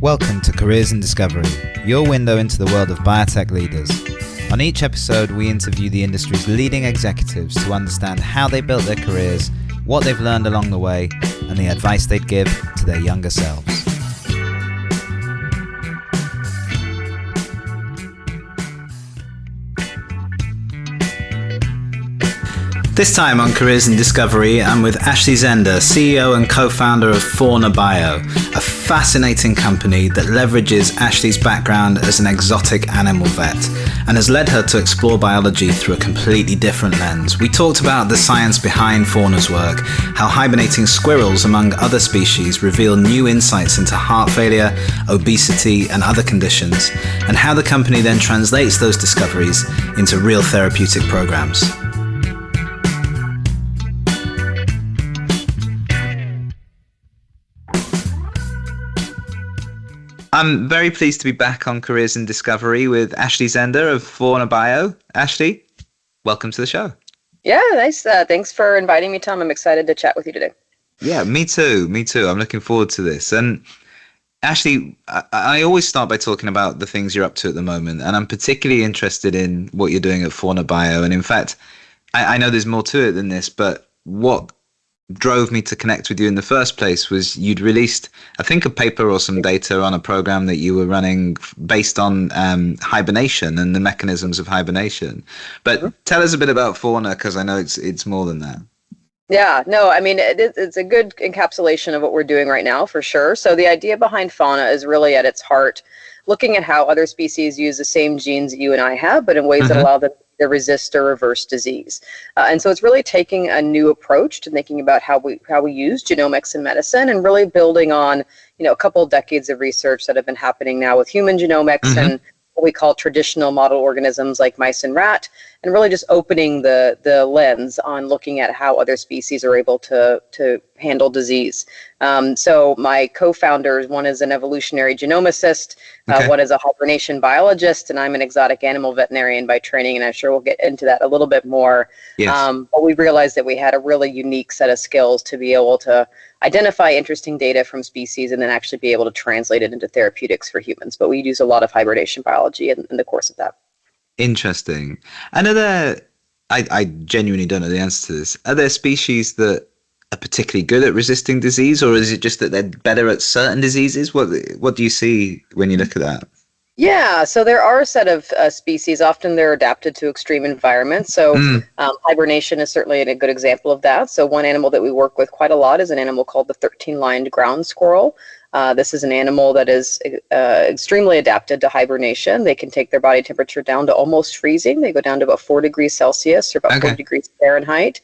Welcome to Careers in Discovery, your window into the world of biotech leaders. On each episode, we interview the industry's leading executives to understand how they built their careers, what they've learned along the way, and the advice they'd give to their younger selves. This time on Careers in Discovery, I'm with Ashley Zehnder, CEO and co-founder of Fauna Bio, a fascinating company that leverages Ashley's background as an exotic animal vet and has led her to explore biology through a completely different lens. We talked about the science behind Fauna's work, how hibernating squirrels, among other species, reveal new insights into heart failure, obesity, and other conditions, and how the company then translates those discoveries into real therapeutic programs. I'm very pleased to be back on Careers in Discovery with Ashley Zehnder of Fauna Bio. Ashley, welcome to the show. Yeah, nice. Thanks for inviting me, Tom. I'm excited to chat with you today. Yeah, me too. I'm looking forward to this. And Ashley, I always start by talking about the things you're up to at the moment. And I'm particularly interested in what you're doing at Fauna Bio. And in fact, I know there's more to it than this, but what drove me to connect with you in the first place was you'd released, I think, a paper or some data on a program that you were running based on hibernation and the mechanisms of hibernation. But tell us a bit about Fauna, because I know it's more than that. Yeah, no, I mean, it's a good encapsulation of what we're doing right now, for sure. So the idea behind Fauna is really at its heart looking at how other species use the same genes that you and I have, but in ways that allow them to resist or reverse disease. And so it's really taking a new approach to thinking about how we use genomics in medicine, and really building on, a couple of decades of research that have been happening now with human genomics and what we call traditional model organisms like mice and rat, and really just opening the lens on looking at how other species are able to handle disease. So my co-founders, one is an evolutionary genomicist, one is a hibernation biologist, and I'm an exotic animal veterinarian by training, and I'm sure we'll get into that a little bit more. Yes. But we realized that we had a really unique set of skills to be able to identify interesting data from species and then actually be able to translate it into therapeutics for humans. But we use a lot of hibernation biology in the course of that. Interesting. And are there, I genuinely don't know the answer to this, are there species that are particularly good at resisting disease, or is it just that they're better at certain diseases? What do you see when you look at that? Yeah, so there are a set of species. Often they're adapted to extreme environments. So hibernation is certainly a good example of that. So one animal that we work with quite a lot is an animal called the 13-lined ground squirrel. This is an animal that is extremely adapted to hibernation. They can take their body temperature down to almost freezing. They go down to about 4 degrees Celsius or about 40 degrees Fahrenheit.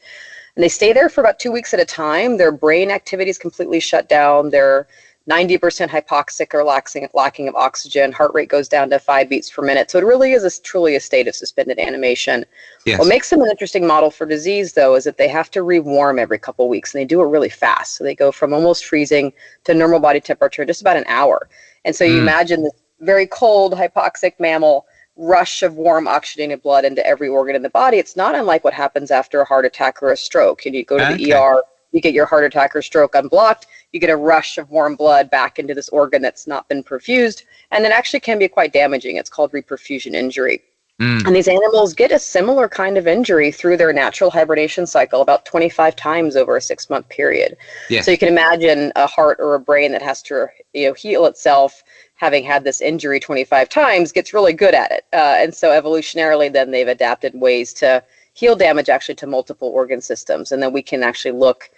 And they stay there for about 2 weeks at a time. Their brain activity is completely shut down. They're 90% hypoxic or lacking of oxygen. Heart rate goes down to 5 beats per minute. So it really is truly a state of suspended animation. Yes. What makes them an interesting model for disease, though, is that they have to rewarm every couple of weeks, and they do it really fast. So they go from almost freezing to normal body temperature in just about an hour. And so you imagine this very cold, hypoxic mammal rush of warm oxygenated blood into every organ in the body. It's not unlike what happens after a heart attack or a stroke. And you go to the ER, you get your heart attack or stroke unblocked, you get a rush of warm blood back into this organ that's not been perfused, and it actually can be quite damaging. It's called reperfusion injury. And these animals get a similar kind of injury through their natural hibernation cycle about 25 times over a 6-month period. Yes. So you can imagine a heart or a brain that has to heal itself, having had this injury 25 times, gets really good at it. And so evolutionarily, then they've adapted ways to heal damage actually to multiple organ systems. And then we can actually look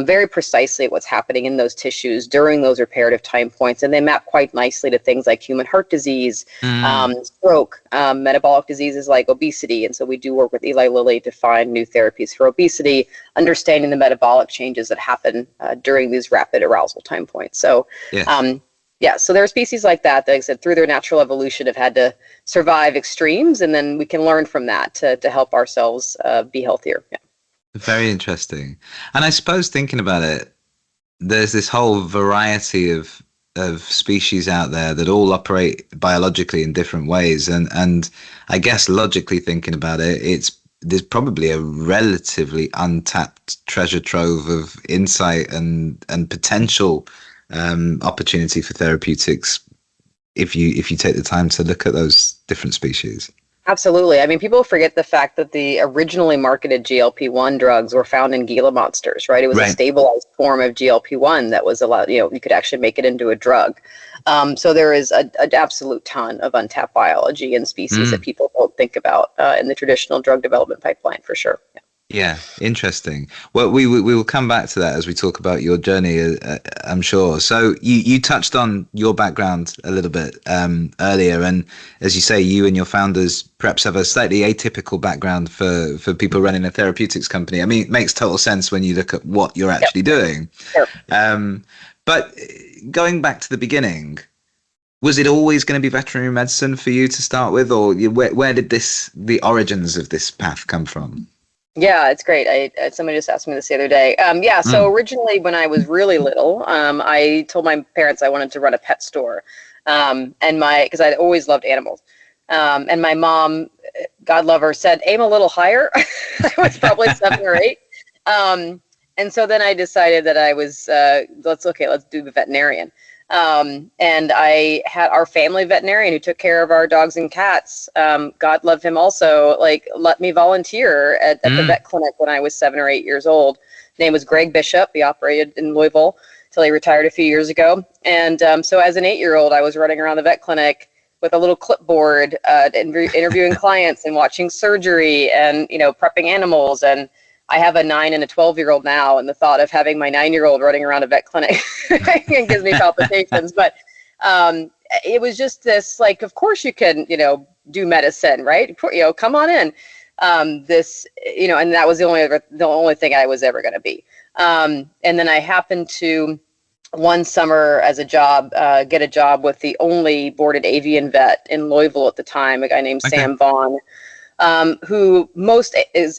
very precisely at what's happening in those tissues during those reparative time points. And they map quite nicely to things like human heart disease, stroke, metabolic diseases like obesity. And so we do work with Eli Lilly to find new therapies for obesity, understanding the metabolic changes that happen during these rapid arousal time points. So so there are species like that, like I said, through their natural evolution have had to survive extremes, and then we can learn from that to help ourselves be healthier. Yeah. Very interesting. And I suppose thinking about it, there's this whole variety of species out there that all operate biologically in different ways. And I guess logically thinking about it, there's probably a relatively untapped treasure trove of insight and potential opportunity for therapeutics if you take the time to look at those different species. Absolutely. I mean, people forget the fact that the originally marketed GLP-1 drugs were found in Gila monsters, right? It was a stabilized form of GLP-1 that was allowed, you could actually make it into a drug. So there is an absolute ton of untapped biology and species that people don't think about in the traditional drug development pipeline, for sure. Yeah. Yeah, interesting. Well, we will come back to that as we talk about your journey, I'm sure. So you touched on your background a little bit earlier, and as you say, you and your founders perhaps have a slightly atypical background for people running a therapeutics company. I mean, it makes total sense when you look at what you're actually doing. Sure. But going back to the beginning, was it always going to be veterinary medicine for you to start with, or where did the origins of this path come from? Yeah, it's great. Somebody just asked me this the other day. So originally when I was really little, I told my parents I wanted to run a pet store, because I always loved animals. And my mom, God love her, said, aim a little higher. I was probably 7 or 8. And so then I decided that I was, let's do the veterinarian. And I had our family veterinarian who took care of our dogs and cats. God love him also, let me volunteer at the vet clinic when I was 7 or 8 years old. His name was Greg Bishop. He operated in Louisville till he retired a few years ago. And so as an 8-year-old, I was running around the vet clinic with a little clipboard, interviewing clients and watching surgery and, prepping animals. And I have a 9 and a 12-year-old now, and the thought of having my 9-year-old running around a vet clinic gives me palpitations. But it was just this, of course you can, do medicine, right? Come on in. And that was the only thing I was ever going to be. And then I happened to one summer as a job, get a job with the only boarded avian vet in Louisville at the time, a guy named Sam Vaughn. Who most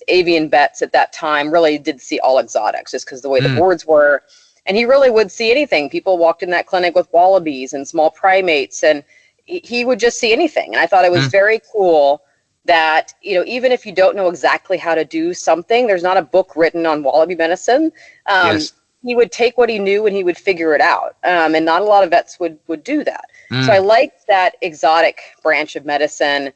avian vets at that time really did see all exotics just because the way the boards were. And he really would see anything. People walked in that clinic with wallabies and small primates, and he would just see anything. And I thought it was very cool that, even if you don't know exactly how to do something, there's not a book written on wallaby medicine. He would take what he knew and he would figure it out. And not a lot of vets would do that. So I liked that exotic branch of medicine,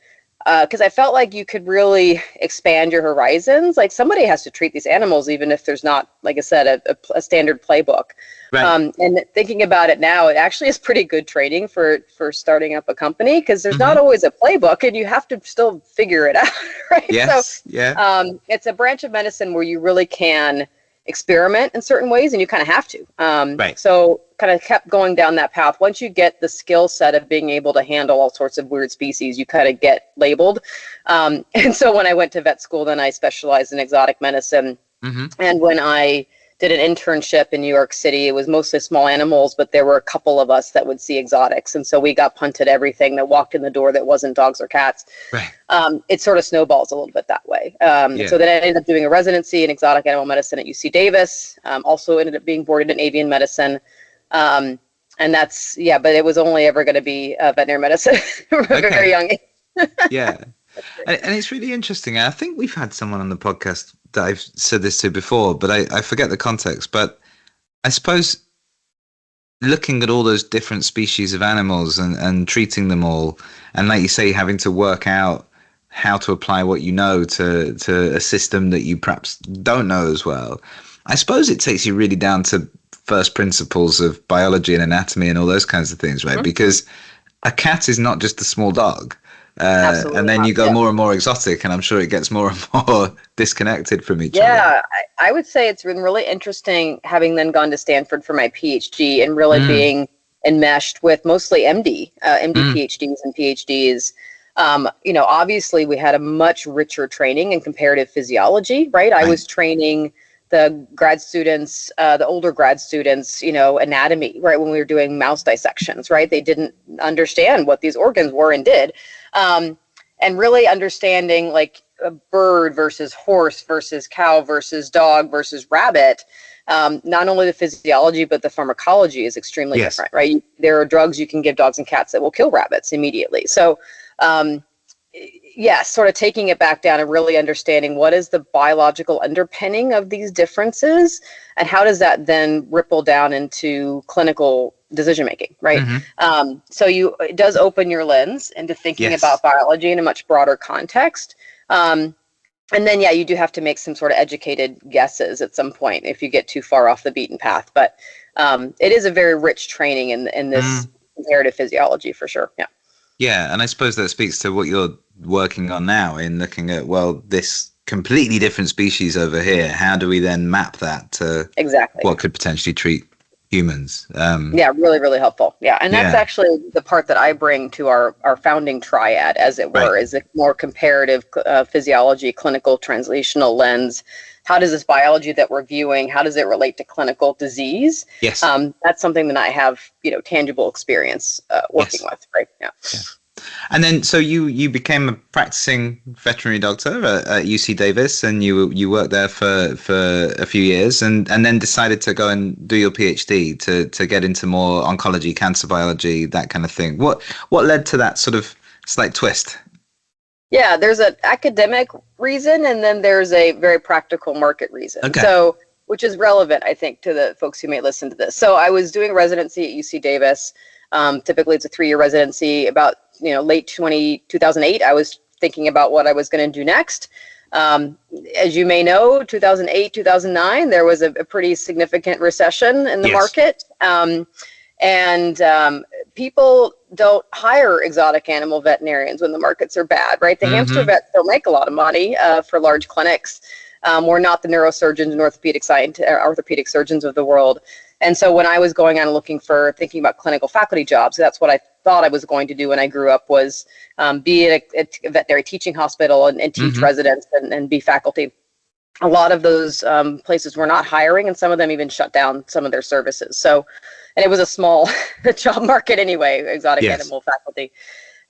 because I felt like you could really expand your horizons. Like, somebody has to treat these animals, even if there's not, like I said, a standard playbook. Right. And thinking about it now, it actually is pretty good training for starting up a company, because there's not always a playbook and you have to still figure it out. Right. Yes. So it's a branch of medicine where you really can experiment in certain ways, and you kind of have to. Right. So kind of kept going down that path. Once you get the skill set of being able to handle all sorts of weird species, you kind of get labeled. And so when I went to vet school, then I specialized in exotic medicine. And when I did an internship in New York City, it was mostly small animals, but there were a couple of us that would see exotics. And so we got punted everything that walked in the door that wasn't dogs or cats. Right. It sort of snowballs a little bit that way. So then I ended up doing a residency in exotic animal medicine at UC Davis. Also ended up being boarded in avian medicine. And that's, but it was only ever going to be veterinary medicine from a very young age. Yeah. And it's really interesting. I think we've had someone on the podcast that I've said this to before, but I forget the context. But I suppose looking at all those different species of animals and treating them all, and like you say, having to work out how to apply what you know to a system that you perhaps don't know as well, I suppose it takes you really down to first principles of biology and anatomy and all those kinds of things, right? Because a cat is not just a small dog. And then you go more and more exotic, and I'm sure it gets more and more disconnected from each other. Yeah, I would say it's been really interesting having then gone to Stanford for my PhD and really being enmeshed with mostly MD PhDs and PhDs. Obviously we had a much richer training in comparative physiology, right? I was training the grad students, the older grad students, anatomy, right? When we were doing mouse dissections, right? They didn't understand what these organs were and did. And really understanding like a bird versus horse versus cow versus dog versus rabbit. Not only the physiology, but the pharmacology is extremely different, right? There are drugs you can give dogs and cats that will kill rabbits immediately. So, yes, sort of taking it back down and really understanding what is the biological underpinning of these differences, and how does that then ripple down into clinical decision making, right? So it does open your lens into thinking Yes. about biology in a much broader context. And then, yeah, you do have to make some sort of educated guesses at some point if you get too far off the beaten path. But it is a very rich training in this comparative physiology for sure. Yeah. Yeah, and I suppose that speaks to what you're working on now in looking at, well, this completely different species over here. How do we then map that to Exactly. what could potentially treat humans? Yeah, really, really helpful. Yeah, and that's Yeah, actually the part that I bring to our founding triad, as it right. were, is a more comparative physiology, clinical translational lens. How does this biology that we're viewing, how does it relate to clinical disease? Yes. That's something that I have, tangible experience working Yes. with, right? Yeah. Yeah. And then, so you became a practicing veterinary doctor at UC Davis, and you worked there for a few years, and then decided to go and do your PhD to get into more oncology, cancer biology, that kind of thing. What led to that sort of slight twist? Yeah, there's an academic reason, and then there's a very practical market reason. Okay. So, which is relevant, I think, to the folks who may listen to this. So I was doing residency at UC Davis. Typically, it's a 3-year residency. About late 2008, I was thinking about what I was going to do next. As you may know, 2008, 2009, there was a pretty significant recession in the market. And people don't hire exotic animal veterinarians when the markets are bad, right? The hamster vets don't make a lot of money for large clinics. We're not the neurosurgeons and orthopedic surgeons of the world. And so when I was going on and thinking about clinical faculty jobs, that's what I thought I was going to do when I grew up, was be at a veterinary teaching hospital and teach residents and be faculty. A lot of those places were not hiring, and some of them even shut down some of their services. So, and it was a small job market anyway, exotic animal faculty.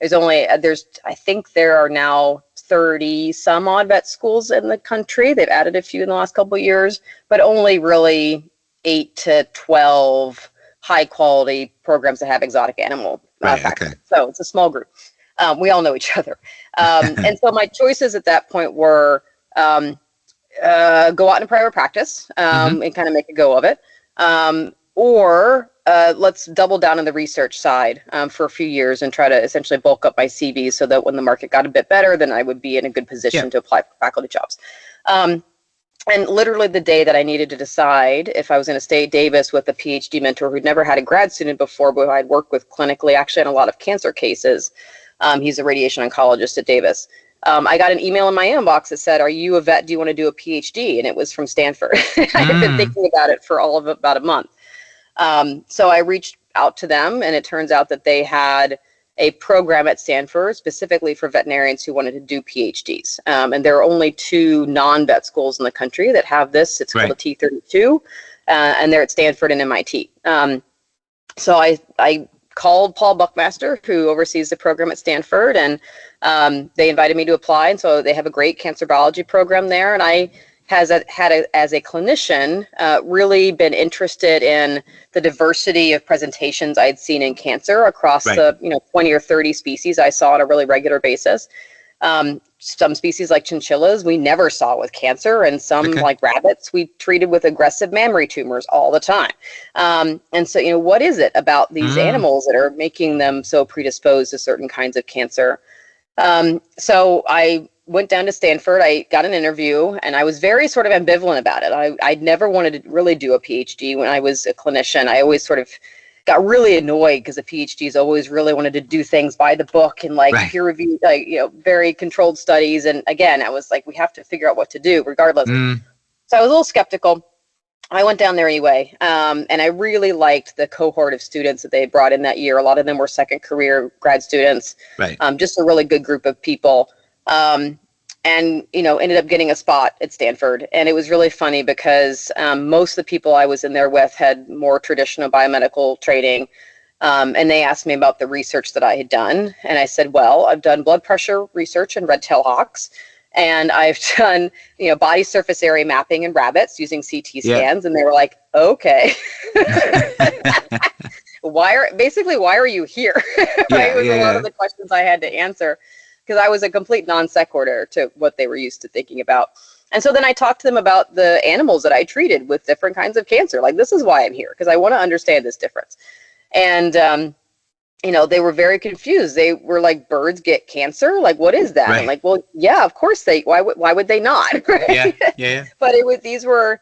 I think there are now 30 some odd vet schools in the country. They've added a few in the last couple of years, but only really 8 to 12 high quality programs that have exotic animal faculty. Okay. So it's a small group. We all know each other. And so my choices at that point were go out in private practice and kind of make a go of it. Or let's double down on the research side for a few years and try to essentially bulk up my CV so that when the market got a bit better, then I would be in a good position to apply for faculty jobs. And literally the day that I needed to decide if I was going to stay at Davis with a PhD mentor who'd never had a grad student before, but who I'd worked with clinically, actually in a lot of cancer cases. He's a radiation oncologist at Davis. I got an email in my inbox that said, "Are you a vet? Do you want to do a PhD?" And it was from Stanford. I had been thinking about it for all of about a month. So I reached out to them, and it turns out that they had a program at Stanford specifically for veterinarians who wanted to do PhDs. And there are only 2 non-vet schools in the country that have this. It's called a T32, and they're at Stanford and MIT. So I called Paul Buckmaster, who oversees the program at Stanford, and they invited me to apply. And so they have a great cancer biology program there. And I as a clinician, really been interested in the diversity of presentations I'd seen in cancer across the 20 or 30 species I saw on a really regular basis. Some species like chinchillas we never saw with cancer, and some like rabbits we treated with aggressive mammary tumors all the time. And so, what is it about these animals that are making them so predisposed to certain kinds of cancer? So I went down to Stanford, I got an interview, and I was very sort of ambivalent about it. I'd never wanted to really do a PhD when I was a clinician. I always sort of got really annoyed because the PhDs always really wanted to do things by the book and peer reviewed, very controlled studies. And again, I was like, we have to figure out what to do regardless. So I was a little skeptical. I went down there anyway, and I really liked the cohort of students that they brought in that year. A lot of them were second career grad students, just a really good group of people. And ended up getting a spot at Stanford. And it was really funny because most of the people I was in there with had more traditional biomedical training. And they asked me about the research that I had done. And I said, well, I've done blood pressure research in red-tailed hawks. And I've done, body surface area mapping in rabbits using CT scans. And they were like, okay. Why are you here? Right? It was a lot of the questions I had to answer. because I was a complete non sequitur to what they were used to thinking about. And so then I talked to them about the animals that I treated with different kinds of cancer. Like, this is why I'm here, because I want to understand this difference. And they were very confused. They were like, birds get cancer? Like, what is that? Right. I'm like, well, yeah, of course why would they not? Right? Yeah. But these were,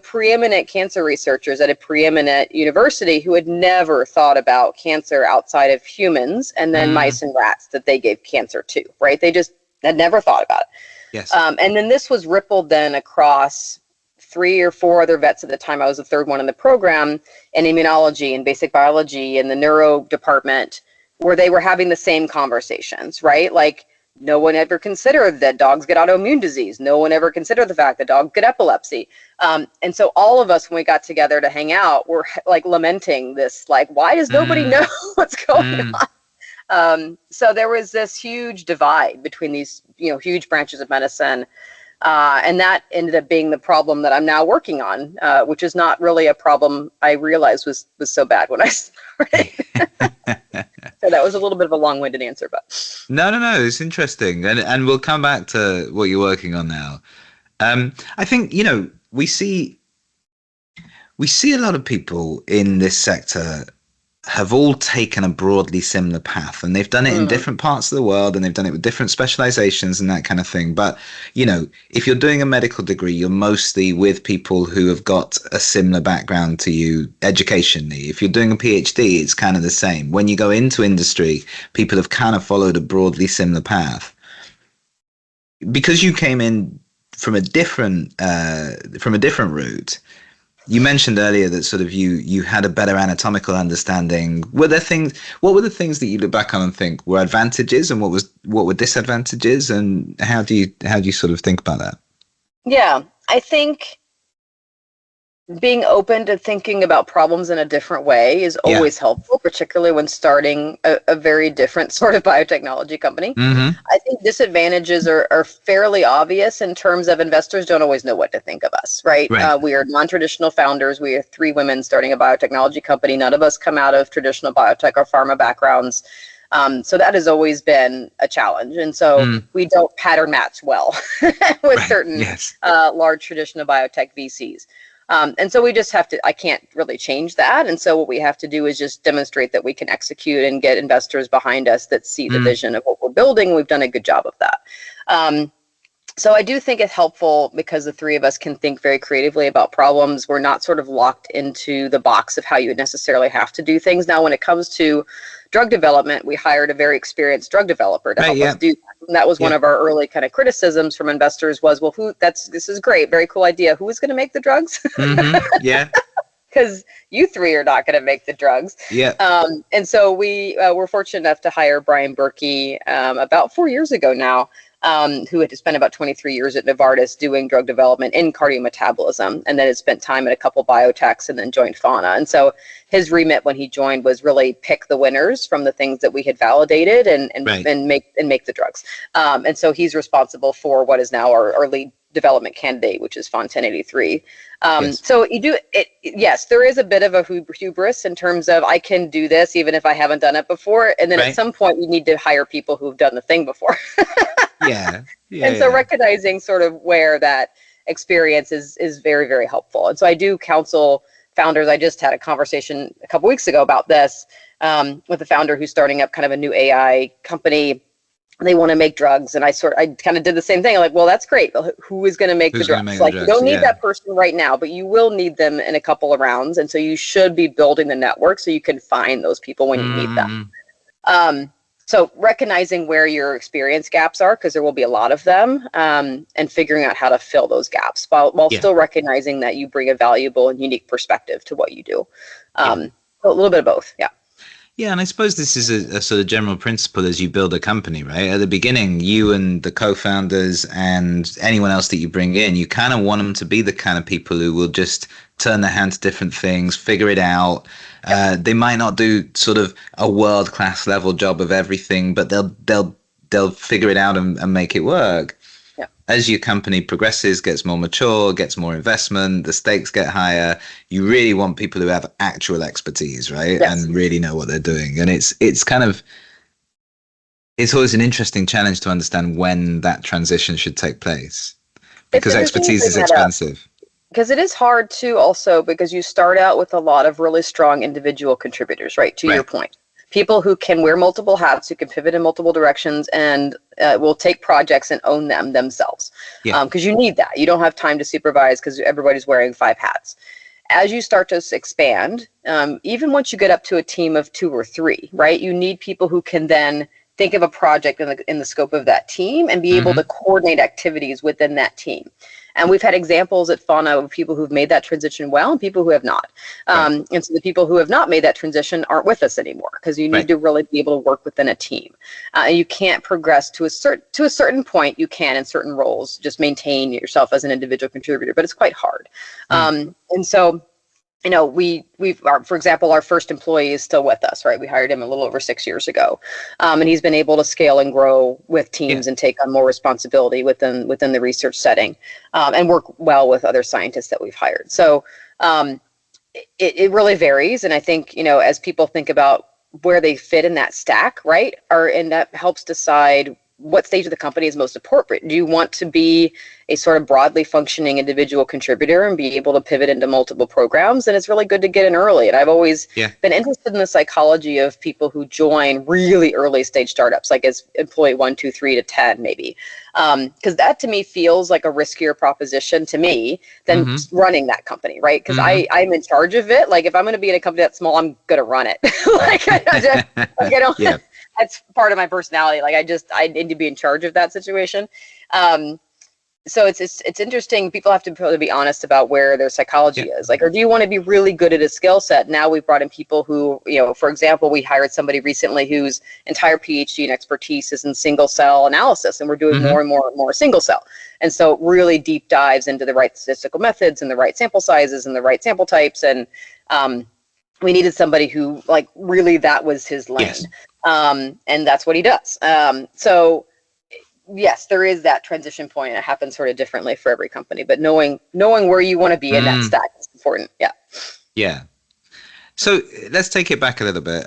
preeminent cancer researchers at a preeminent university who had never thought about cancer outside of humans and then mice and rats that they gave cancer to, right? They just had never thought about it. Yes. And then this was rippled then across 3 or 4 other vets at the time. I was the third one in the program, in immunology and basic biology and the neuro department, where they were having the same conversations, right? Like, no one ever considered that dogs get autoimmune disease. No one ever considered the fact that dogs get epilepsy. And so all of us, when we got together to hang out, were like lamenting this, like, why does nobody know what's going on? So there was this huge divide between these, huge branches of medicine. And that ended up being the problem that I'm now working on, which is not really a problem I realized was so bad when I started. So that was a little bit of a long-winded answer, but No, it's interesting, and we'll come back to what you're working on now. I think we see a lot of people in this sector have all taken a broadly similar path, and they've done it in different parts of the world, and they've done it with different specializations and that kind of thing. But, if you're doing a medical degree, you're mostly with people who have got a similar background to you educationally. If you're doing a PhD, it's kind of the same. When you go into industry, people have kind of followed a broadly similar path. Because you came in from a different route. You mentioned earlier that sort of you had a better anatomical understanding. What were the things that you look back on and think were advantages, and what were disadvantages, and how do you sort of think about that? Yeah, I think being open to thinking about problems in a different way is always helpful, particularly when starting a very different sort of biotechnology company. I think disadvantages are fairly obvious in terms of investors don't always know what to think of us, right? We are non-traditional founders. We are 3 women starting a biotechnology company. None of us come out of traditional biotech or pharma backgrounds. So that has always been a challenge. And so we don't pattern match well with certain large traditional biotech VCs. And so we just I can't really change that. And so what we have to do is just demonstrate that we can execute and get investors behind us that see the vision of what we're building. We've done a good job of that. So I do think it's helpful because the 3 of us can think very creatively about problems. We're not sort of locked into the box of how you would necessarily have to do things. Now, when it comes to drug development, we hired a very experienced drug developer to help us do that. And that was one of our early kind of criticisms from investors was, well, this is great, very cool idea. Who is going to make the drugs? Yeah. Because you 3 are not going to make the drugs. Yeah. And so we were fortunate enough to hire Brian Berkey about 4 years ago now, who had spent about 23 years at Novartis doing drug development in cardiometabolism, and then had spent time at a couple biotechs and then joined Fauna. And so his remit when he joined was really pick the winners from the things that we had validated and make the drugs. And so he's responsible for what is now our lead development candidate, which is FON 1083. So you do it. Yes, there is a bit of a hubris in terms of I can do this even if I haven't done it before. And then at some point you need to hire people who've done the thing before. And so recognizing sort of where that experience is very, very helpful. And so I do counsel founders. I just had a conversation a couple weeks ago about this with a founder who's starting up kind of a new AI company. They want to make drugs, and I kind of did the same thing. I'm like, well, that's great. Who is going to make the drugs? Like, you don't need that person right now, but you will need them in a couple of rounds, and so you should be building the network so you can find those people when you need them. So recognizing where your experience gaps are, because there will be a lot of them, and figuring out how to fill those gaps while still recognizing that you bring a valuable and unique perspective to what you do. So a little bit of both, Yeah, and I suppose this is a sort of general principle as you build a company, right? At the beginning, you and the co-founders and anyone else that you bring in, you kind of want them to be the kind of people who will just turn their hand to different things, figure it out. They might not do sort of a world-class level job of everything, but they'll figure it out and make it work. As your company progresses, gets more mature, gets more investment, the stakes get higher, you really want people who have actual expertise, right? And really know what they're doing. And it's kind of, it's always an interesting challenge to understand when that transition should take place, It's because interesting you expertise bring is that up. expensive. Because it is hard too, also, because you start out with a lot of really strong individual contributors, right? To your Right. point. People who can wear multiple hats, who can pivot in multiple directions, and will take projects and own them themselves. Yeah. Because you need that. You don't have time to supervise because everybody's wearing 5 hats. As you start to expand, even once you get up to a team of 2 or 3, right? You need people who can then think of a project in the scope of that team and be able to coordinate activities within that team. And we've had examples at Fauna of people who've made that transition well and people who have not. Right. And so the people who have not made that transition aren't with us anymore because you need Right. to really be able to work within a team. You can't progress to a certain point. You can in certain roles just maintain yourself as an individual contributor, but it's quite hard. And so for example, our first employee is still with us, right? We hired him a little over 6 years ago. And he's been able to scale and grow with teams Yeah. and take on more responsibility within the research setting, and work well with other scientists that we've hired. So it really varies. And I think, as people think about where they fit in that stack, right? And that helps decide what stage of the company is most appropriate. Do you want to be a sort of broadly functioning individual contributor and be able to pivot into multiple programs? And it's really good to get in early. And I've always been interested in the psychology of people who join really early stage startups, like as employee 1, 2, 3 to 10, maybe. Because that to me feels like a riskier proposition to me than running that company, right? Because I'm in charge of it. Like if I'm going to be in a company that's small, I'm going to run it. I don't. Yeah. That's part of my personality. Like I need to be in charge of that situation. So it's interesting. People have to probably be honest about where their psychology is. Like, or do you want to be really good at a skill set? Now we've brought in people who, for example, we hired somebody recently whose entire PhD and expertise is in single cell analysis, and we're doing more and more and more single cell. And so really deep dives into the right statistical methods and the right sample sizes and the right sample types. And we needed somebody who really that was his lane. Yes. And that's what he does. So yes, there is that transition point. It happens sort of differently for every company, but knowing where you want to be in that stack is important. Yeah. Yeah. So let's take it back a little bit.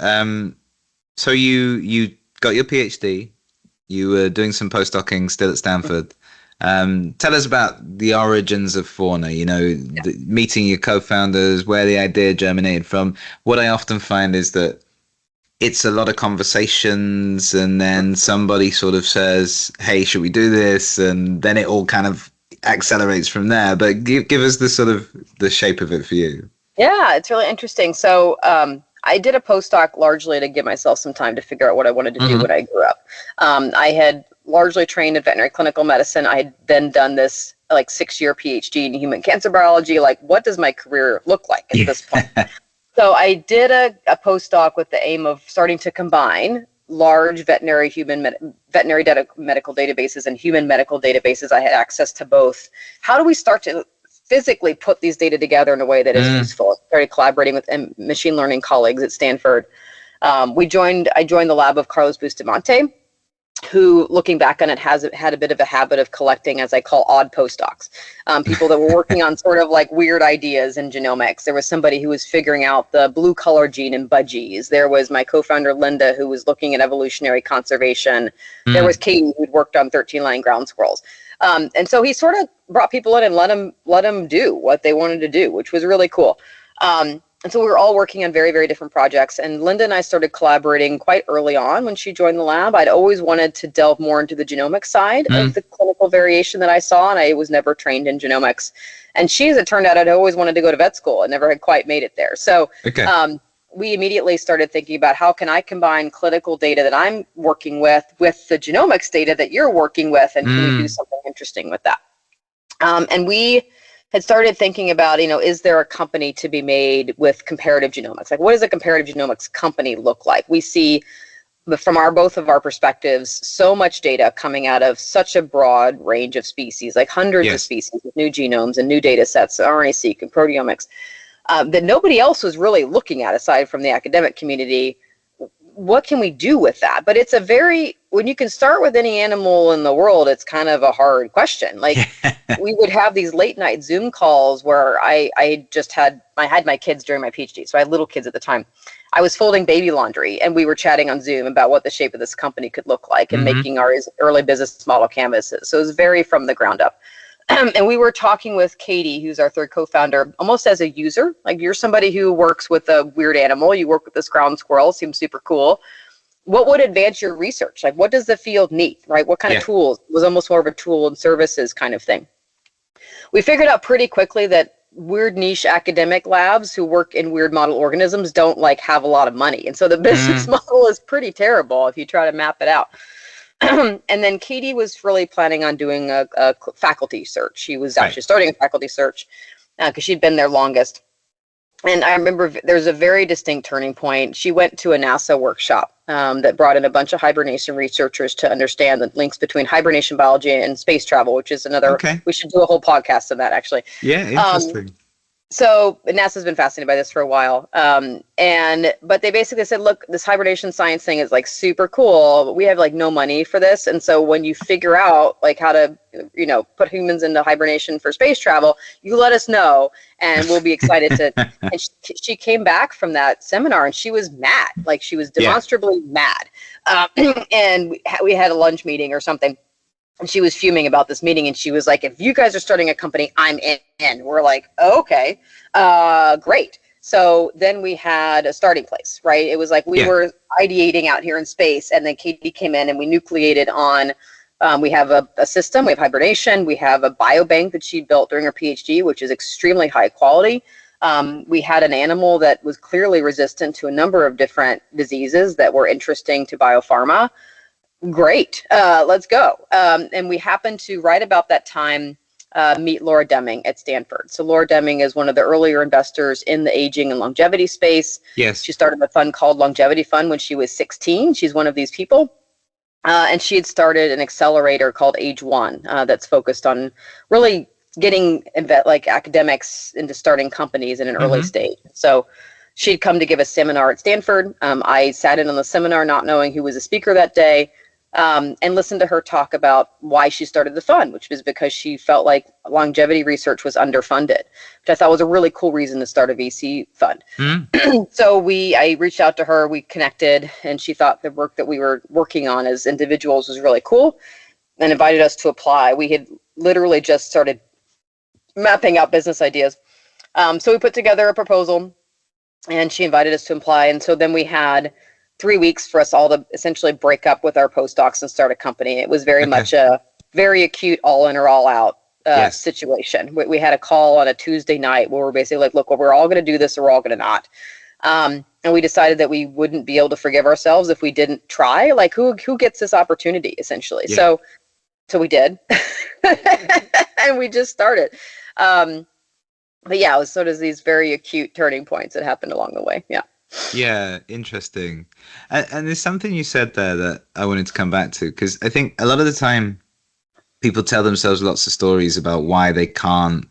So you got your PhD, you were doing some postdocing still at Stanford. Tell us about the origins of Fauna, meeting your co-founders, where the idea germinated from. What I often find is that it's a lot of conversations, and then somebody sort of says, hey, should we do this? And then it all kind of accelerates from there. But give us the shape of it for you. Yeah, it's really interesting. So I did a postdoc largely to give myself some time to figure out what I wanted to do when I grew up. I had largely trained in veterinary clinical medicine. I had then done this 6-year PhD in human cancer biology. What does my career look like at this point? So I did a postdoc with the aim of starting to combine large veterinary medical databases and human medical databases. I had access to both. How do we start to physically put these data together in a way that is useful? I started collaborating with machine learning colleagues at Stanford. I joined the lab of Carlos Bustamante, who, looking back on it, had a bit of a habit of collecting, as I call, odd postdocs, people that were working on sort of weird ideas in genomics. There was somebody who was figuring out the blue color gene in budgies. There was my co-founder, Linda, who was looking at evolutionary conservation. There was Katie, who'd worked on 13-line ground squirrels. And so he sort of brought people in and let them do what they wanted to do, which was really cool. And so we were all working on very, very different projects. And Linda and I started collaborating quite early on when she joined the lab. I'd always wanted to delve more into the genomic side of the clinical variation that I saw, and I was never trained in genomics. And she, as it turned out, had always wanted to go to vet school and never had quite made it there. So we immediately started thinking about how can I combine clinical data that I'm working with the genomics data that you're working with, and can we do something interesting with that? And we had started thinking about, is there a company to be made with comparative genomics? What does a comparative genomics company look like? We see, from both of our perspectives, so much data coming out of such a broad range of species, hundreds of species with new genomes and new data sets, RNA-seq and proteomics, that nobody else was really looking at aside from the academic community. What can we do with that? But it's a very when you can start with any animal in the world, it's kind of a hard question. Like we would have these late night Zoom calls where I had my kids during my PhD. So I had little kids at the time. I was folding baby laundry and we were chatting on Zoom about what the shape of this company could look like and making our early business model canvases. So it was very from the ground up. And we were talking with Katie, who's our third co-founder, almost as a user. Like you're somebody who works with a weird animal. You work with this ground squirrel, seems super cool. What would advance your research? Like what does the field need, right? What kind of tools? It was almost more of a tool and services kind of thing. We figured out pretty quickly that weird niche academic labs who work in weird model organisms don't like have a lot of money. And so the business model is pretty terrible if you try to map it out. And then Katie was really planning on doing a faculty search. She was actually starting a faculty search because she'd been there longest. And I remember there's a very distinct turning point. She went to a NASA workshop that brought in a bunch of hibernation researchers to understand the links between hibernation biology and space travel, which is another, we should do a whole podcast on that actually. Yeah, interesting. So NASA's been fascinated by this for a while. But they basically said, look, this hibernation science thing is like super cool, but we have like no money for this. And so when you figure out like how to, put humans into hibernation for space travel, you let us know and we'll be excited to. And she came back from that seminar and she was mad. Like she was demonstrably mad. And we had a lunch meeting or something. And she was fuming about this meeting, and she was like, if you guys are starting a company, I'm in. We're like, okay, great. So then we had a starting place, right? It was like we were ideating out here in space, and then Katie came in, and we nucleated on, we have a system, we have hibernation, we have a biobank that she built during her PhD, which is extremely high quality. We had an animal that was clearly resistant to a number of different diseases that were interesting to biopharma. Great, let's go. And we happened to, right about that time, meet Laura Deming at Stanford. So Laura Deming is one of the earlier investors in the aging and longevity space. Yes. She started a fund called Longevity Fund when she was 16. She's one of these people. And she had started an accelerator called Age One that's focused on really getting academics into starting companies in an early stage. So she'd come to give a seminar at Stanford. I sat in on the seminar not knowing who was a speaker that day. And listened to her talk about why she started the fund, which was because she felt like longevity research was underfunded, which I thought was a really cool reason to start a VC fund. So I reached out to her, we connected, and she thought the work that we were working on as individuals was really cool and invited us to apply. We had literally just started mapping out business ideas. So we put together a proposal and she invited us to apply. And so then we had 3 weeks for us all to essentially break up with our postdocs and start a company. It was very much a very acute all in or all out situation. We had a call on a Tuesday night where we're basically like, look, well, we're all going to do this or we're all going to not. And we decided that we wouldn't be able to forgive ourselves if we didn't try. Like who gets this opportunity essentially? Yeah. So we did. And we just started. But yeah, it was sort of these very acute turning points that happened along the way. Yeah. Yeah, interesting. And there's something you said there that I wanted to come back to, because I think a lot of the time people tell themselves lots of stories about why they can't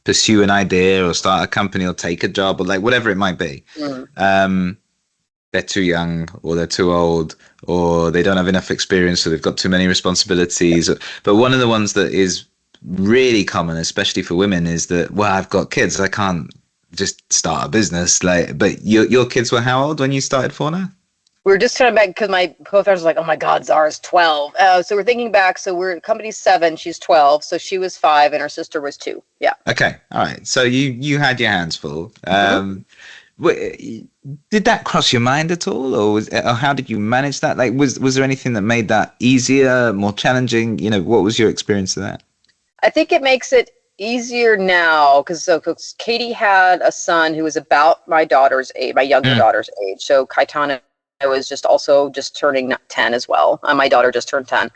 pursue an idea or start a company or take a job or like whatever it might be. They're too young or they're too old or they don't have enough experience, so they've got too many responsibilities. But one of the ones that is really common, especially for women, is that, well, I've got kids, I can't just start a business. But your kids were how old when you started Fauna? We were just trying back because my co-founder was like, oh my God, Zara's 12. So we're thinking back. So we're company's 7, she's 12. So she was 5 and her sister was 2. Yeah. Okay. All right. So you had your hands full. Did that cross your mind at all? Or how did you manage that? Like, was there anything that made that easier, more challenging? What was your experience of that? I think it makes it easier now because Katie had a son who was about my daughter's age, my younger daughter's age. So Kaitana was just turning 10 as well. My daughter just turned 10.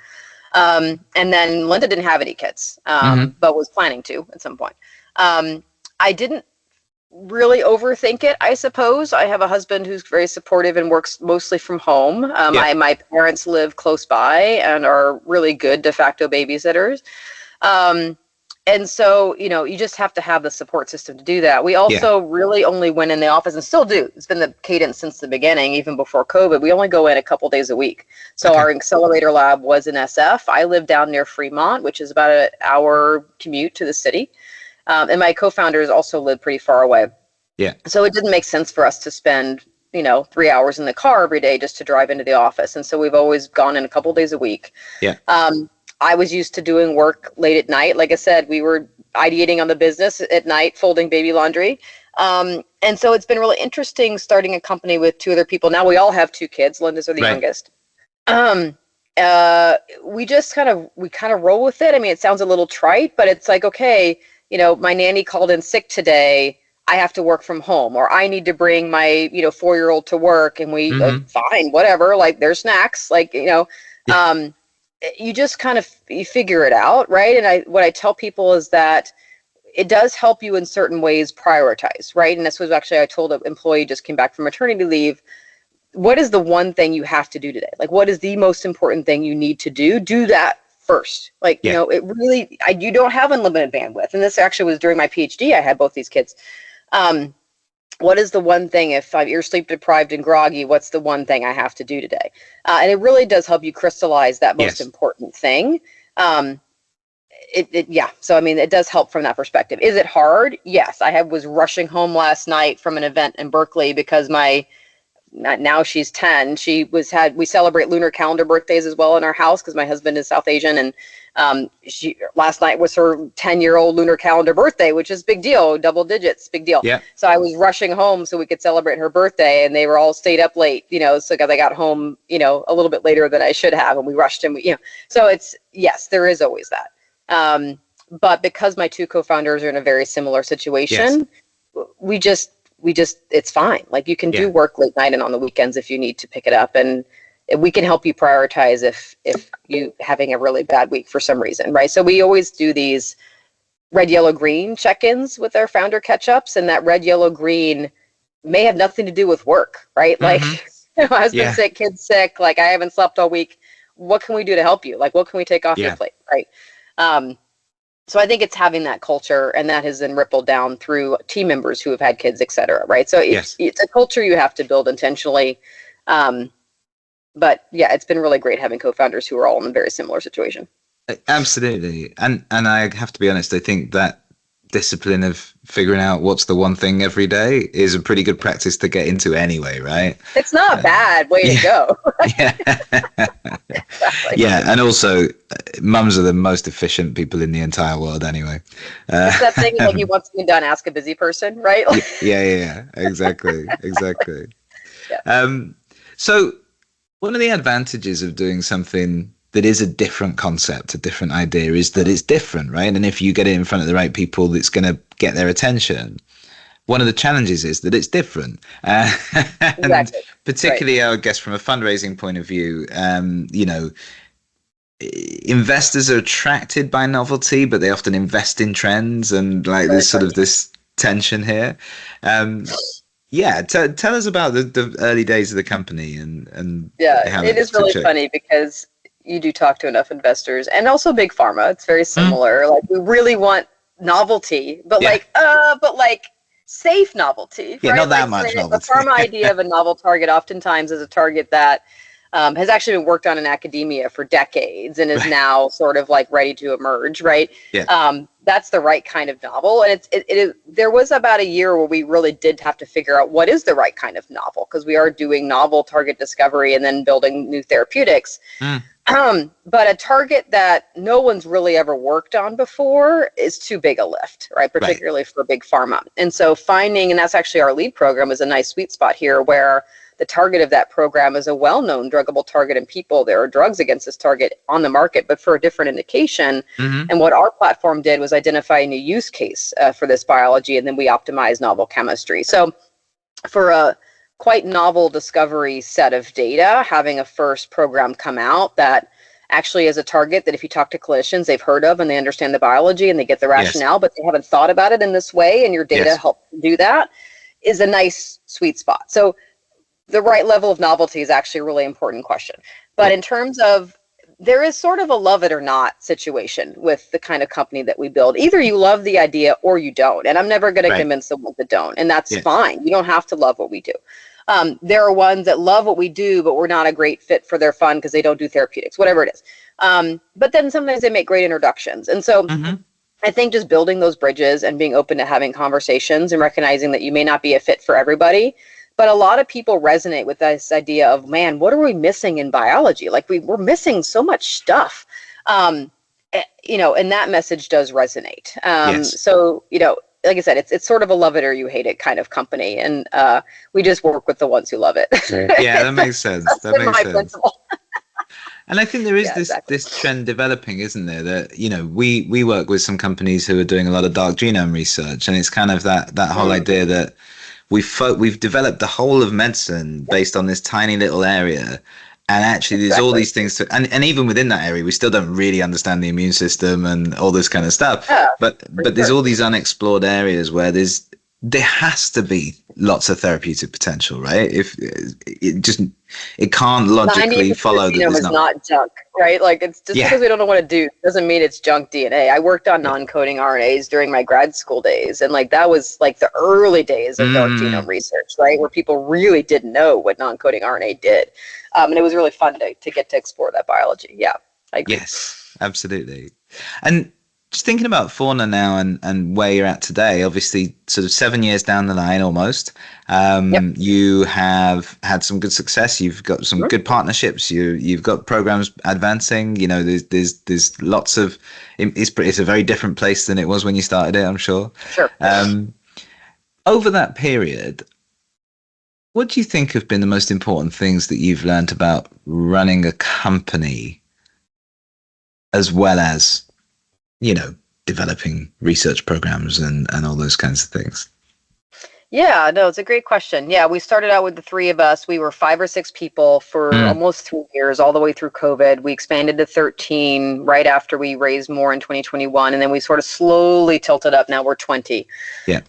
And then Linda didn't have any kids, but was planning to at some point. I didn't really overthink it, I suppose. I have a husband who's very supportive and works mostly from home. My parents live close by and are really good de facto babysitters. And so, you just have to have the support system to do that. We also really only went in the office, and still do. It's been the cadence since the beginning, even before COVID. We only go in a couple days a week. So our accelerator lab was in SF. I live down near Fremont, which is about an hour commute to the city. And my co-founders also live pretty far away. Yeah. So it didn't make sense for us to spend, 3 hours in the car every day just to drive into the office. And so we've always gone in a couple days a week. Yeah. I was used to doing work late at night. Like I said, we were ideating on the business at night, folding baby laundry. And so it's been really interesting starting a company with 2 other people. Now we all have 2 kids. Linda's are the youngest. We just kind of roll with it. I mean, it sounds a little trite, but it's like, okay, my nanny called in sick today. I have to work from home, or I need to bring my, 4-year-old to work, and we fine, whatever, like there's snacks, like, you just kind of, you figure it out. Right. And what I tell people is that it does help you in certain ways prioritize. Right. And this was actually, I told an employee just came back from maternity leave. What is the one thing you have to do today? Like, what is the most important thing you need to do? Do that first. Like, it really, you don't have unlimited bandwidth. And this actually was during my PhD. I had both these kids. What is the one thing, if you're sleep deprived and groggy, what's the one thing I have to do today? And it really does help you crystallize that most important thing. So, I mean, it does help from that perspective. Is it hard? Yes. I was rushing home last night from an event in Berkeley because now she's 10. We celebrate lunar calendar birthdays as well in our house because my husband is South Asian, and last night was her 10-year-old lunar calendar birthday, which is big deal, double digits, big deal. Yeah. So I was rushing home so we could celebrate her birthday, and they were all stayed up late, so I got home, a little bit later than I should have, and we rushed and so it's, yes, there is always that. But because my 2 co-founders are in a very similar situation, we just, it's fine. Like, you can do work late night and on the weekends if you need to pick it up. And we can help you prioritize if you having a really bad week for some reason. Right. So we always do these red, yellow, green check-ins with our founder catch-ups. And that red, yellow, green may have nothing to do with work. Right. Like, husband sick, kids sick. Like, I haven't slept all week. What can we do to help you? Like, what can we take off your plate? Right. So I think it's having that culture, and that has then rippled down through team members who have had kids, et cetera. Right. So it's a culture you have to build intentionally. But yeah, it's been really great having co-founders who are all in a very similar situation. Absolutely. And I have to be honest, I think that discipline of figuring out what's the one thing every day is a pretty good practice to get into anyway, right? It's not a bad way to go. Exactly. Yeah, and also mums are the most efficient people in the entire world anyway. It's that thing, like, you want something done, ask a busy person, right? Yeah, exactly. So one of the advantages of doing something that is a different concept, a different idea, is that it's different, right? And if you get it in front of the right people, it's going to get their attention. One of the challenges is that it's different. And particularly, I guess, from a fundraising point of view, investors are attracted by novelty, but they often invest in trends, and there's sort of this tension here. Tell us about the early days of the company and how it is really funny because you do talk to enough investors, and also big pharma. It's very similar. Like, we really want novelty, but safe novelty. Yeah, right? not that much novelty. The pharma idea of a novel target oftentimes is a target that has actually been worked on in academia for decades and is now sort of ready to emerge, right? Yeah. That's the right kind of novel. And there was about a year where we really did have to figure out what is the right kind of novel, because we are doing novel target discovery and then building new therapeutics. But a target that no one's really ever worked on before is too big a lift, right? Particularly for big pharma. And so and that's actually our lead program, is a nice sweet spot here where the target of that program is a well-known druggable target in people. There are drugs against this target on the market, but for a different indication. And what our platform did was identify a new use case for this biology, and then we optimized novel chemistry. So for a quite novel discovery set of data, having a first program come out that actually is a target that if you talk to clinicians, they've heard of and they understand the biology and they get the rationale, but they haven't thought about it in this way, and your data help do that, is a nice sweet spot. So the right level of novelty is actually a really important question. But in terms of there is sort of a love it or not situation with the kind of company that we build. Either you love the idea or you don't. And I'm never going to convince the ones that don't. And that's fine. You don't have to love what we do. There are ones that love what we do, but we're not a great fit for their fun because they don't do therapeutics, whatever it is. But then sometimes they make great introductions. And so I think just building those bridges and being open to having conversations and recognizing that you may not be a fit for everybody. But a lot of people resonate with this idea of, man, what are we missing in biology? Like we're missing so much stuff, and that message does resonate. So, like I said, it's sort of a love it or you hate it kind of company. And we just work with the ones who love it. Yeah, that makes sense. That makes sense. Principle. And I think there is this trend developing, isn't there? That, we work with some companies who are doing a lot of dark genome research. And it's kind of that whole idea that we've developed the whole of medicine based on this tiny little area, and actually there's all these things and even within that area we still don't really understand the immune system and all this kind of stuff. But there's all these unexplored areas where there has to be lots of therapeutic potential, right? If it can't logically follow that there's not junk, right? Like it's just because we don't know what to do doesn't mean it's junk DNA. I worked on non-coding RNAs during my grad school days, and like that was like the early days of dark genome research, right? Where people really didn't know what non-coding RNA did, and it was really fun to get to explore that biology. Yeah, I agree. Yes, absolutely. And just thinking about Fauna now and where you're at today, obviously sort of 7 years down the line almost, you have had some good success. You've got some good partnerships. You've got programs advancing. There's lots of, it's a very different place than it was when you started it, I'm sure. Sure. Over that period, what do you think have been the most important things that you've learned about running a company as well as developing research programs and all those kinds of things? Yeah, no, it's a great question. Yeah, we started out with the three of us. We were 5 or 6 people for almost 3 years, all the way through COVID. We expanded to 13 right after we raised more in 2021. And then we sort of slowly tilted up. Now we're 20. Yeah.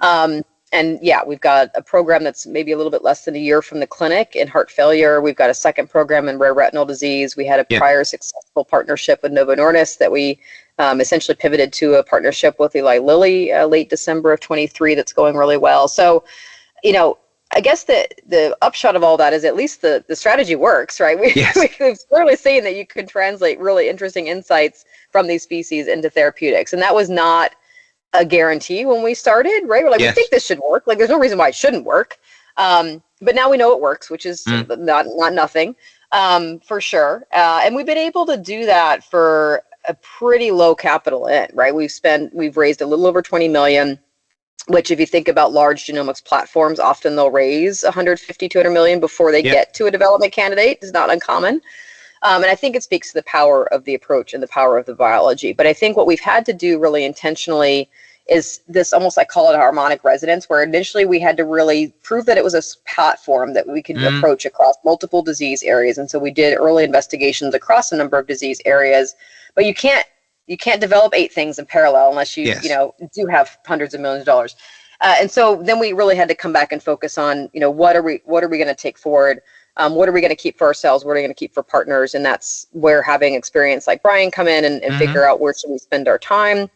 And yeah, we've got a program that's maybe a little bit less than a year from the clinic in heart failure. We've got a second program in rare retinal disease. We had a prior successful partnership with Novo Nordisk that we essentially pivoted to a partnership with Eli Lilly late December of 23 that's going really well. So, I guess the upshot of all that is at least the strategy works, right? We've clearly seen that you can translate really interesting insights from these species into therapeutics. And that was not a guarantee when we started, right? We're like, we think this should work. Like, there's no reason why it shouldn't work. But now we know it works, which is not nothing, for sure. And we've been able to do that for a pretty low capital in, right? We've raised a little over 20 million, which if you think about large genomics platforms, often they'll raise 150, 200 million before they get to a development candidate. It's not uncommon. And I think it speaks to the power of the approach and the power of the biology. But I think what we've had to do really intentionally is this, almost, I call it a harmonic resonance, where initially we had to really prove that it was a platform that we could approach across multiple disease areas. And so we did early investigations across a number of disease areas. But you can't develop 8 things in parallel unless you do have hundreds of millions of dollars. And so then we really had to come back and focus on, what are we going to take forward? What are we going to keep for ourselves? What are we going to keep for partners? And that's where having experience like Brian come in and figure out where should we spend our time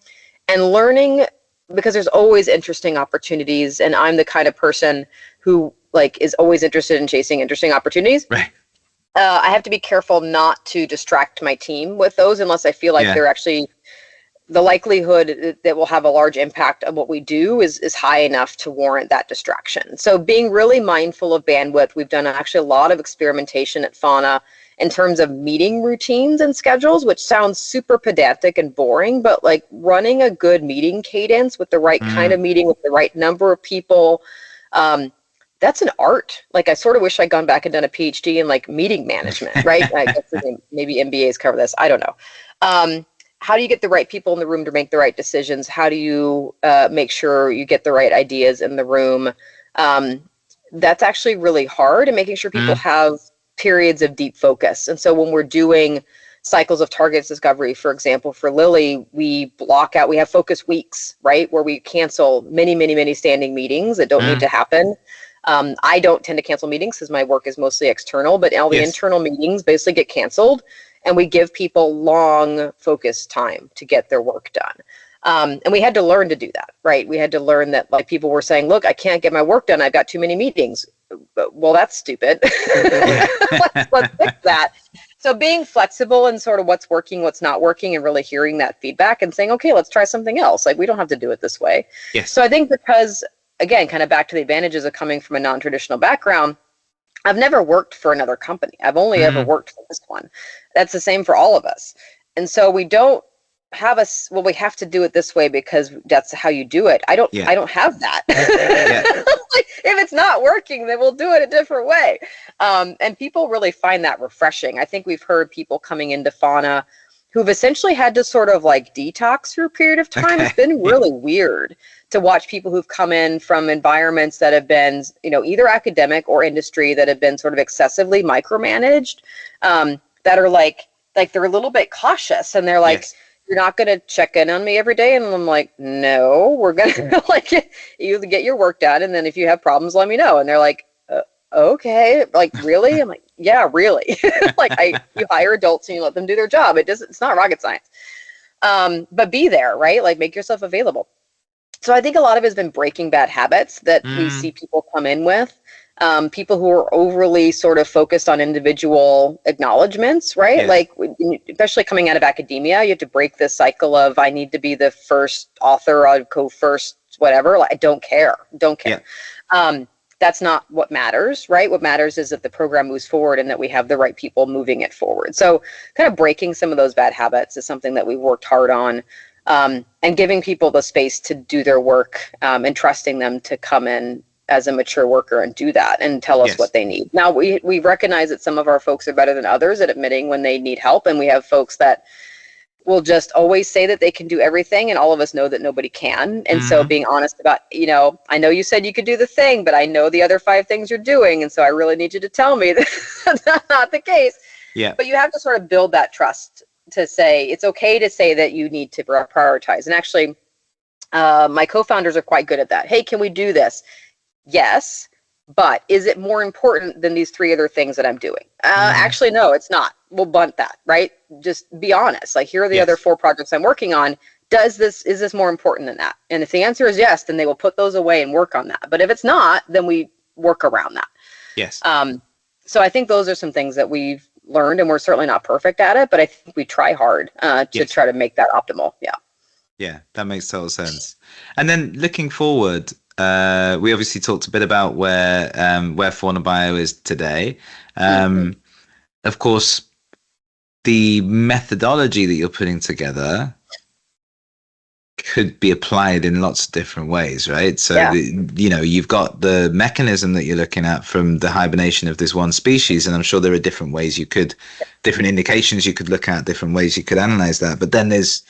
and learning, because there's always interesting opportunities. And I'm the kind of person who is always interested in chasing interesting opportunities. Right. I have to be careful not to distract my team with those unless I feel like they're actually, the likelihood that will have a large impact on what we do is high enough to warrant that distraction. So being really mindful of bandwidth, we've done actually a lot of experimentation at Fauna in terms of meeting routines and schedules, which sounds super pedantic and boring, but running a good meeting cadence with the right kind of meeting with the right number of people, that's an art. I sort of wish I'd gone back and done a PhD in meeting management, right? I guess maybe MBAs cover this. I don't know. How do you get the right people in the room to make the right decisions? How do you make sure you get the right ideas in the room? That's actually really hard, and making sure people have periods of deep focus. And so when we're doing cycles of target discovery, for example, for Lilly, we have focus weeks, right? Where we cancel many, many, many standing meetings that don't need to happen. I don't tend to cancel meetings because my work is mostly external, but all the internal meetings basically get canceled. and we give people long focused time to get their work done. And we had to learn to do that, right? We had to learn that, like, people were saying, look, I can't get my work done. I've got too many meetings. Well, that's stupid. Let's fix that. So being flexible and sort of what's working, what's not working, and really hearing that feedback and saying, okay, let's try something else. Like, we don't have to do it this way. Yes. So I think because, again, kind of back to the advantages of coming from a non-traditional background, I've never worked for another company. I've only ever worked for this one. That's the same for all of us. And so we don't have we have to do it this way because that's how you do it. I don't have that. Like, if it's not working, then we'll do it a different way. And people really find that refreshing. I think we've heard people coming into Fauna who've essentially had to sort of like detox for a period of time. It's been really weird to watch people who've come in from environments that have been, either academic or industry, that have been sort of excessively micromanaged, that are like they're a little bit cautious, and they're like, yes, you're not going to check in on me every day. And I'm like, no, we're going to like, you get your work done. And then if you have problems, let me know. And they're like, okay, like, really? I'm like, yeah, really. Like, you hire adults and you let them do their job. It's not rocket science. But be there, right? Like, make yourself available. So I think a lot of it has been breaking bad habits that we see people come in with. People who are overly sort of focused on individual acknowledgments, right? Yeah. Like, especially coming out of academia, you have to break this cycle of, I need to be the first author, I'll go first, whatever. Like, I don't care. Yeah. That's not what matters, right? What matters is that the program moves forward and that we have the right people moving it forward. So kind of breaking some of those bad habits is something that we've worked hard on, and giving people the space to do their work, and trusting them to come in as a mature worker and do that and tell us what they need. Now, we recognize that some of our folks are better than others at admitting when they need help, and we have folks that will just always say that they can do everything, and all of us know that nobody can. And so being honest about, I know you said you could do the thing, but I know the other 5 things you're doing, and so I really need you to tell me that that's not the case. Yeah. But you have to sort of build that trust to say, it's okay to say that you need to prioritize. And actually, my co-founders are quite good at that. Hey, can we do this? Yes, but is it more important than these 3 other things that I'm doing? Actually, no, it's not. We'll bunt that, right? Just be honest. Like, here are the other 4 projects I'm working on. Is this more important than that? And if the answer is yes, then they will put those away and work on that. But if it's not, then we work around that. Yes. So I think those are some things that we've learned, and we're certainly not perfect at it, but I think we try hard to try to make that optimal. Yeah. Yeah, that makes total sense. And then looking forward, we obviously talked a bit about where Fauna Bio is today. Of course, the methodology that you're putting together could be applied in lots of different ways, right? So, you've got the mechanism that you're looking at from the hibernation of this one species, and I'm sure there are different ways different indications you could look at, different ways you could analyze that. But then there's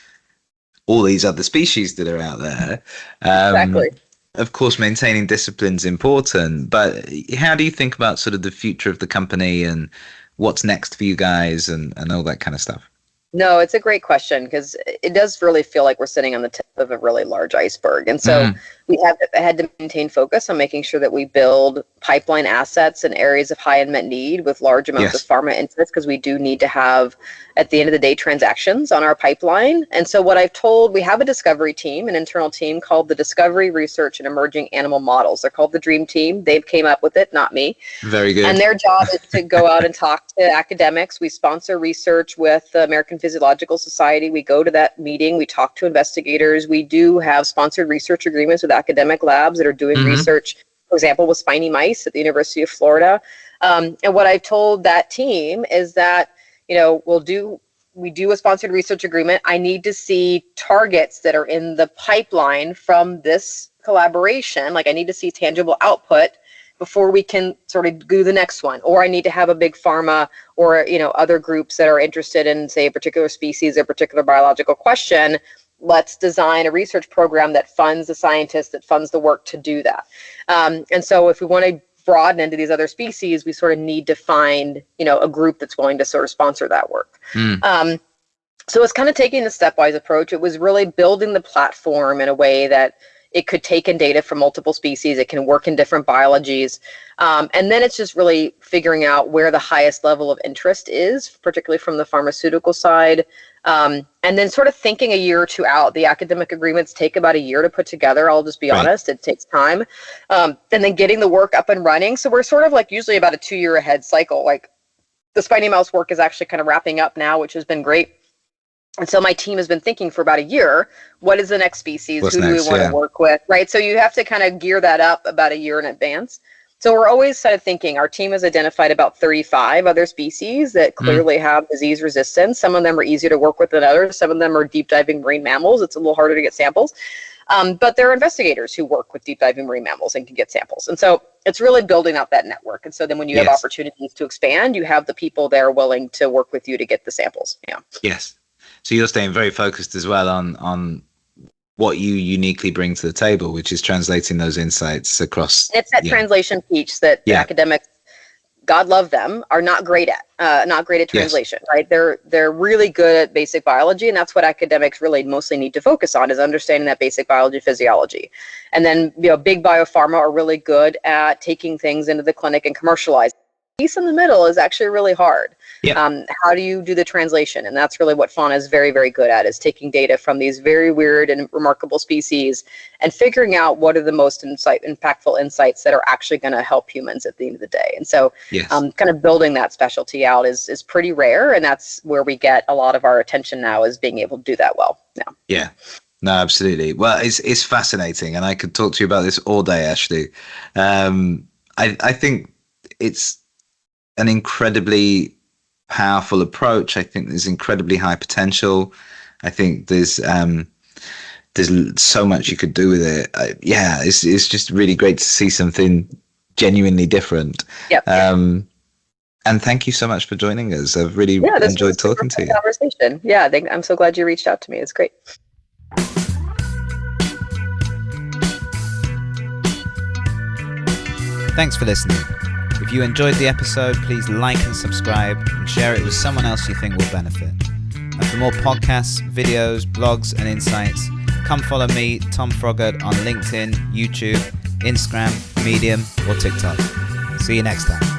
all these other species that are out there. Exactly. Of course, maintaining discipline is important, but how do you think about sort of the future of the company and what's next for you guys and all that kind of stuff? No, it's a great question, because it does really feel like we're sitting on the tip of a really large iceberg. And so we have had to maintain focus on making sure that we build pipeline assets in areas of high unmet need with large amounts of pharma interest, because we do need to have, at the end of the day, transactions on our pipeline. And so what I've told, we have a discovery team, an internal team called the Discovery, Research, and Emerging Animal Models. They're called the Dream Team. They came up with it, not me. Very good. And their job is to go out and talk to academics. We sponsor research with the American Physiological Society. We go to that meeting. We talk to investigators. We do have sponsored research agreements with academic labs that are doing research, for example, with spiny mice at the University of Florida. And what I've told that team is that, we do a sponsored research agreement. I need to see targets that are in the pipeline from this collaboration. Like, I need to see tangible output before we can sort of do the next one. Or I need to have a big pharma or, other groups that are interested in, say, a particular species, a particular biological question. Let's design a research program that funds the scientists, that funds the work to do that. And so if we want to broaden into these other species, we sort of need to find, a group that's willing to sort of sponsor that work. So it's kind of taking the stepwise approach. It was really building the platform in a way that It could take in data from multiple species. It can work in different biologies. And then it's just really figuring out where the highest level of interest is, particularly from the pharmaceutical side. And then sort of thinking a year or two out. The academic agreements take about a year to put together. I'll just be honest. It takes time. And then getting the work up and running. So we're sort of like usually about a 2-year ahead cycle. Like the spiny mouse work is actually kind of wrapping up now, which has been great. And so my team has been thinking for about a year, what is the next species? Who do we want to work with? Right. So you have to kind of gear that up about a year in advance. So we're always sort of thinking, our team has identified about 35 other species that clearly have disease resistance. Some of them are easier to work with than others. Some of them are deep diving marine mammals. It's a little harder to get samples. But there are investigators who work with deep diving marine mammals and can get samples. And so it's really building out that network. And so then when you have opportunities to expand, you have the people there willing to work with you to get the samples. Yeah. Yes. So you're staying very focused as well on what you uniquely bring to the table, which is translating those insights across. It's that translation piece that the academics, God love them, are not great at translation, right? They're really good at basic biology, and that's what academics really mostly need to focus on, is understanding that basic biology, physiology. And then, big biopharma are really good at taking things into the clinic and commercializing. The piece in the middle is actually really hard. How do you do the translation? And that's really what Fauna is very, very good at, is taking data from these very weird and remarkable species and figuring out what are the most impactful insights that are actually going to help humans at the end of the day. And so kind of building that specialty out is pretty rare. And that's where we get a lot of our attention now, is being able to do that well. Yeah. No, absolutely. Well, it's fascinating. And I could talk to you about this all day, Ashley. I think it's an incredibly powerful approach. I think there's incredibly high potential. I think there's so much you could do with it. It's just really great to see something genuinely different. And thank you so much for joining us. I've really enjoyed talking to you. Conversation. I'm so glad you reached out to me. It's great. Thanks for listening. If you enjoyed the episode, please like and subscribe and share it with someone else you think will benefit. And for more podcasts, videos, blogs, and insights, come follow me, Tom Froggatt, on LinkedIn, YouTube, Instagram, Medium, or TikTok. See you next time.